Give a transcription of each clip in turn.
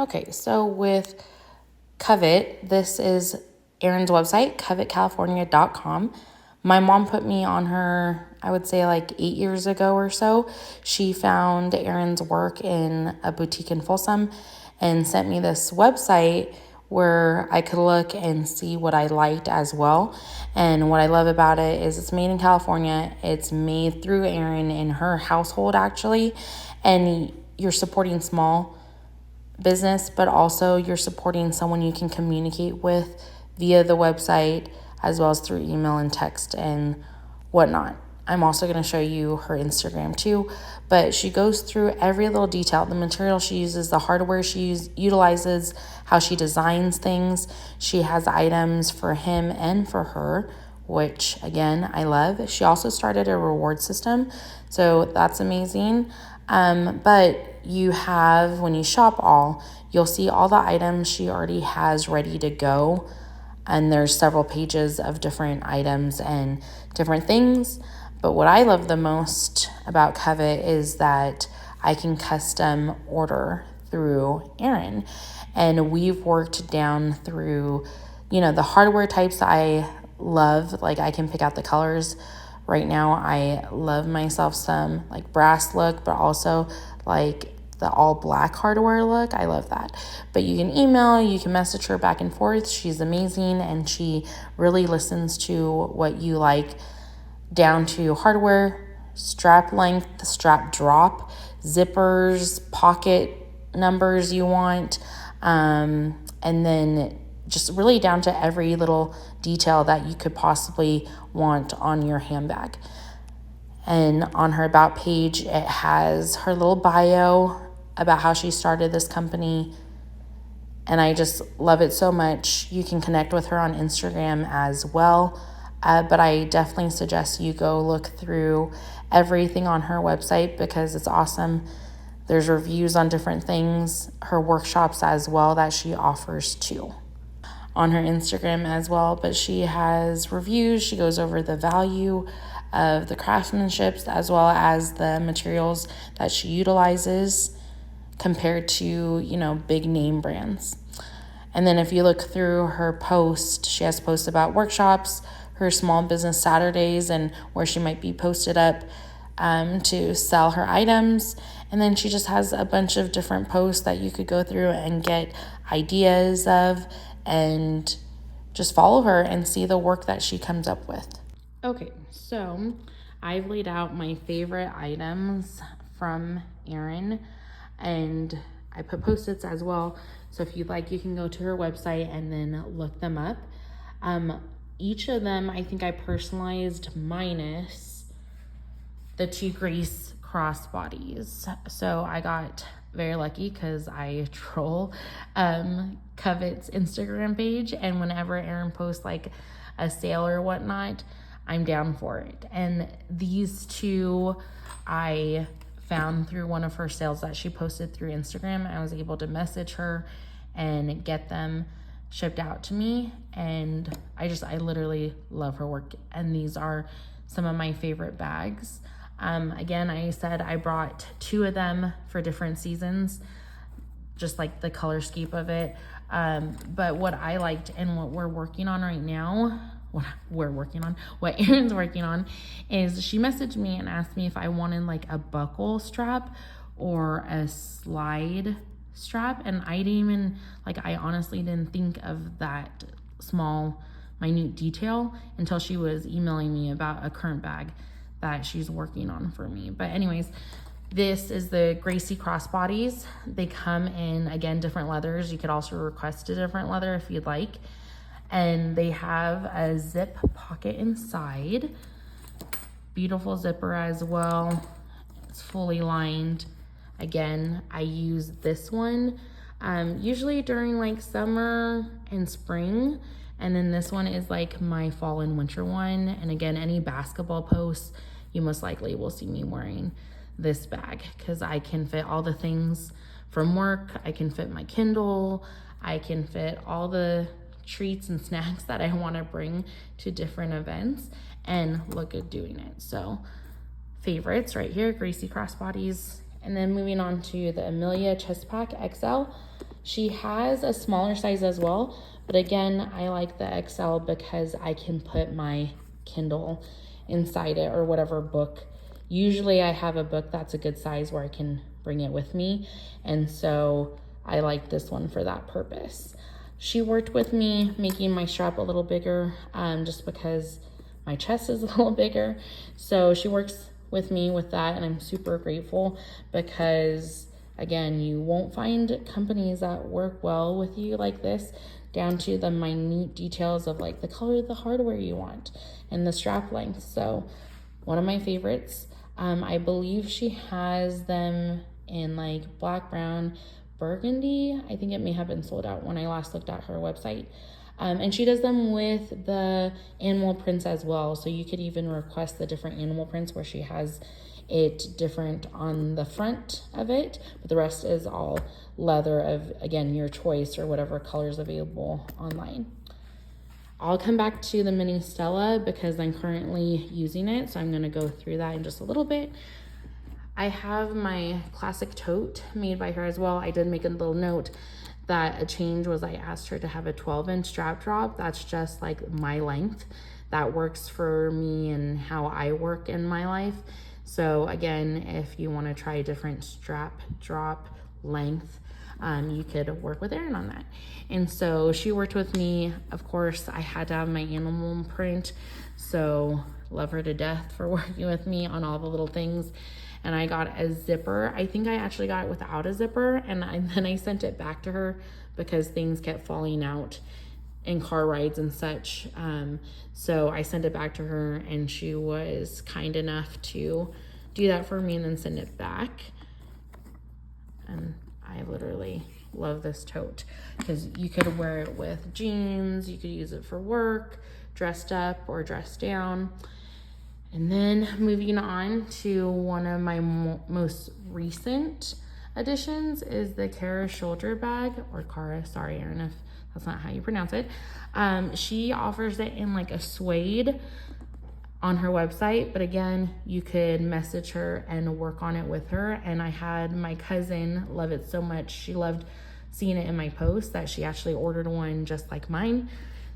Okay, so with Covet, this is Erin's website, covetcalifornia.com. My mom put me on her, I would say like 8 years ago or so. She found Erin's work in a boutique in Folsom and sent me this website where I could look and see what I liked as well. And what I love about it is it's made in California. It's made through Erin in her household, actually. And you're supporting small business, but also you're supporting someone you can communicate with via the website as well as through email and text and whatnot. I'm also going to show you her Instagram too, but she goes through every little detail, the material she uses, the hardware she utilizes, how she designs things. She has items for him and for her, which again, I love. She also started a reward system, so that's amazing. But you have, when you shop all, you'll see all the items she already has ready to go. And there's several pages of different items and different things. But what I love the most about Covet is that I can custom order through Erin. And we've worked down through, the hardware types I love. Like I can pick out the colors. Right now, I love myself some like brass look, but also like the all black hardware look. I love that. But you can email, you can message her back and forth. She's amazing and she really listens to what you like, down to hardware, strap length, strap drop, zippers, pocket numbers you want, and then just really down to every little detail that you could possibly want on your handbag. And on her About page, it has her little bio about how she started this company. And I just love it so much. You can connect with her on Instagram as well. But I definitely suggest you go look through everything on her website because it's awesome. There's reviews on different things, her workshops as well that she offers too on her Instagram as well. But she has reviews. She goes over the value of the craftsmanship as well as the materials that she utilizes compared to, big name brands. And then if you look through her post, she has posts about workshops, her small business Saturdays, and where she might be posted up to sell her items. And then she just has a bunch of different posts that you could go through and get ideas of and just follow her and see the work that she comes up with. Okay, so I've laid out my favorite items from Erin and I put post-its as well. So if you'd like, you can go to her website and then look them up. Each of them, I think I personalized minus the 2 Grace crossbodies. So I got very lucky because I troll Covet's Instagram page. And whenever Erin posts like a sale or whatnot, I'm down for it. And these 2 I found through one of her sales that she posted through Instagram. I was able to message her and get them shipped out to me. And I literally love her work. And these are some of my favorite bags. Again, I said I brought 2 of them for different seasons, just like the color scheme of it. But what I liked and what we're working on right now, what Erin's working on is she messaged me and asked me if I wanted like a buckle strap or a slide strap. And I didn't even, I honestly didn't think of that small, minute detail until she was emailing me about a current bag that she's working on for me. But anyways, this is the Gracie crossbodies. They come in, again, different leathers. You could also request a different leather if you'd like. And they have a zip pocket inside. Beautiful zipper as well. It's fully lined. Again, I use this one usually during summer and spring. And then this one is my fall and winter one. And again, any basketball posts, you most likely will see me wearing this bag because I can fit all the things from work. I can fit my Kindle. I can fit all the treats and snacks that I want to bring to different events and look good doing it. So favorites right here, Gracie crossbodies. And then moving on to the Amelia chest pack XL. She has a smaller size as well, but again, I like the XL because I can put my Kindle inside it or whatever book. Usually I have a book that's a good size where I can bring it with me, and so I like this one for that purpose. She worked with me making my strap a little bigger, just because my chest is a little bigger. So she works with me with that, and I'm super grateful because, again, you won't find companies that work well with you like this, down to the minute details of like the color of the hardware you want and the strap length. So one of my favorites. I believe she has them in like black, brown, burgundy. I think it may have been sold out when I last looked at her website. And she does them with the animal prints as well. So you could even request the different animal prints where she has it different on the front of it, but the rest is all leather of, again, your choice or whatever colors available online. I'll come back to the mini Stella because I'm currently using it, so I'm going to go through that in just a little bit. I have my classic tote made by her as well. I did make a little note that a change was I asked her to have a 12-inch strap drop. That's just like my length. That works for me and how I work in my life. So again, if you want to try a different strap drop length, you could work with Erin on that. And so she worked with me. Of course, I had to have my animal print, so love her to death for working with me on all the little things. And I got a zipper. I think I actually got it without a zipper, and then I sent it back to her because things kept falling out in car rides and such. So I sent it back to her, and she was kind enough to do that for me and then send it back. And I literally love this tote because you could wear it with jeans, you could use it for work, dressed up or dressed down. And then moving on to one of my most recent additions is the Cara shoulder bag, or Cara, sorry Erin if that's not how you pronounce it. She offers it in like a suede on her website, but again, you could message her and work on it with her. And I had my cousin love it so much. She loved seeing it in my post that she actually ordered one just like mine.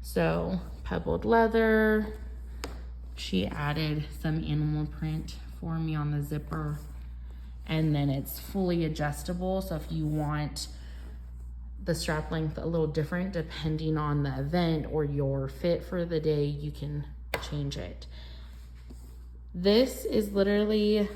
So pebbled leather. She added some animal print for me on the zipper, and then it's fully adjustable. So if you want the strap length a little different depending on the event or your fit for the day, you can change it. This is literally,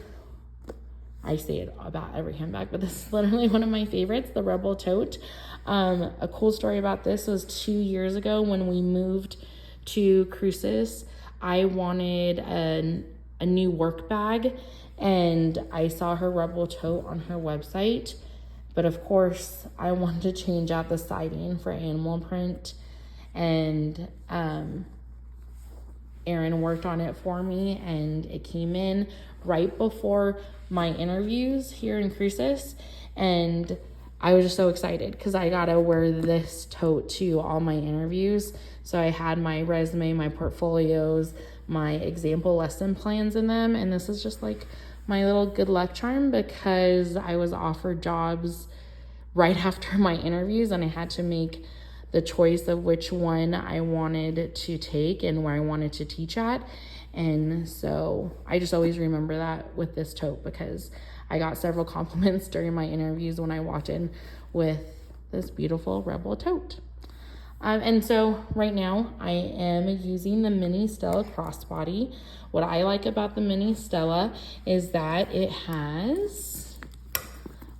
I say it about every handbag, but this is literally one of my favorites, the Rebel Tote. A cool story about this was 2 years ago when we moved to Cruces. I wanted a new work bag, and I saw her Rebel Tote on her website. But of course, I wanted to change out the siding for animal print, and Erin worked on it for me, and it came in right before my interviews here in Cruces, and I was just so excited because I got to wear this tote to all my interviews. So I had my resume, my portfolios, my example lesson plans in them, and this is just like my little good luck charm because I was offered jobs right after my interviews, and I had to make the choice of which one I wanted to take and where I wanted to teach at. And so I just always remember that with this tote because I got several compliments during my interviews when I walked in with this beautiful Rebel tote. And so right now I am using the mini Stella crossbody. What I like about the mini Stella is that it has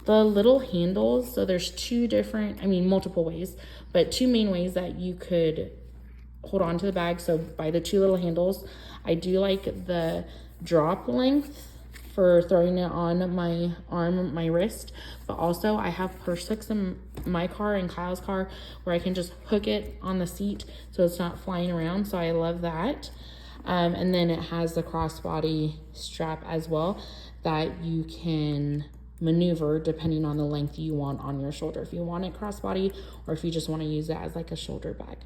the little handles. So there's multiple ways, but two main ways that you could hold on to the bag. So by the two little handles, I do like the drop length for throwing it on my arm, my wrist, but also I have purse hooks in my car and Kyle's car where I can just hook it on the seat so it's not flying around. So I love that. And then it has the crossbody strap as well that you can maneuver depending on the length you want on your shoulder, if you want it crossbody or if you just want to use it as like a shoulder bag.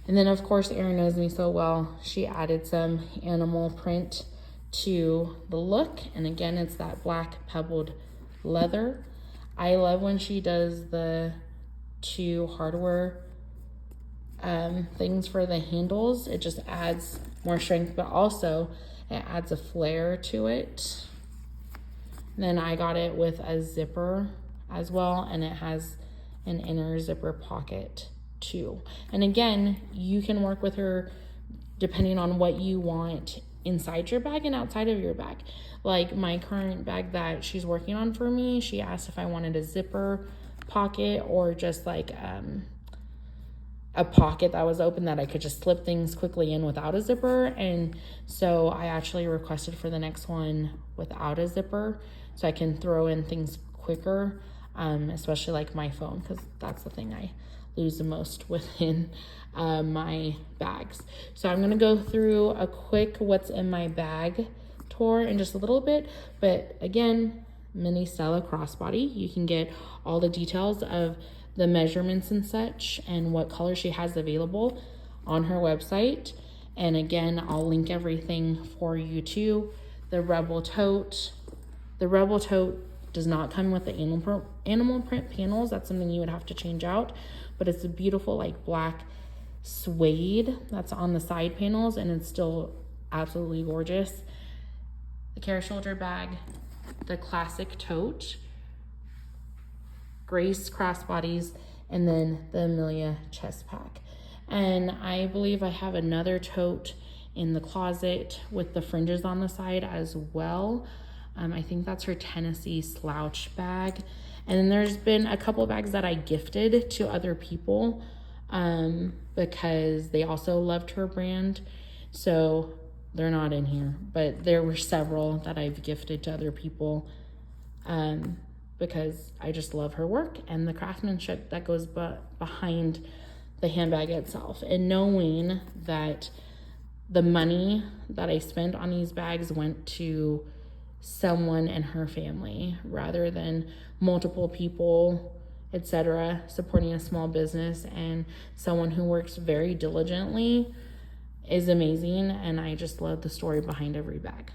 And then of course Erin knows me so well, she added some animal print to the look, and again it's that black pebbled leather. I love when she does the 2 hardware things for the handles. It just adds more strength, but also it adds a flare to it. And then I got it with a zipper as well, and it has an inner zipper pocket too. And again, you can work with her depending on what you want inside your bag and outside of your bag. Like my current bag that she's working on for me, she asked if I wanted a zipper pocket or just like a pocket that was open that I could just slip things quickly in without a zipper. And so I actually requested for the next one without a zipper so I can throw in things quicker, especially like my phone, because that's the thing I lose the most within my bags. So I'm gonna go through a quick what's in my bag tour in just a little bit, but again, mini Stella crossbody. You can get all the details of the measurements and such and what color she has available on her website. And again, I'll link everything for you too. The Rebel tote does not come with the animal print panels. That's something you would have to change out, but it's a beautiful like black suede that's on the side panels, and it's still absolutely gorgeous. The Care Shoulder bag, the classic tote, Grace crossbodies, and then the Amelia chest pack. And I believe I have another tote in the closet with the fringes on the side as well. I think that's her Tennessee slouch bag. And then there's been a couple bags that I gifted to other people because they also loved her brand. So they're not in here, but there were several that I've gifted to other people because I just love her work and the craftsmanship that goes behind the handbag itself. And knowing that the money that I spent on these bags went to someone and her family rather than multiple people, etc., supporting a small business and someone who works very diligently is amazing. And I just love the story behind every bag.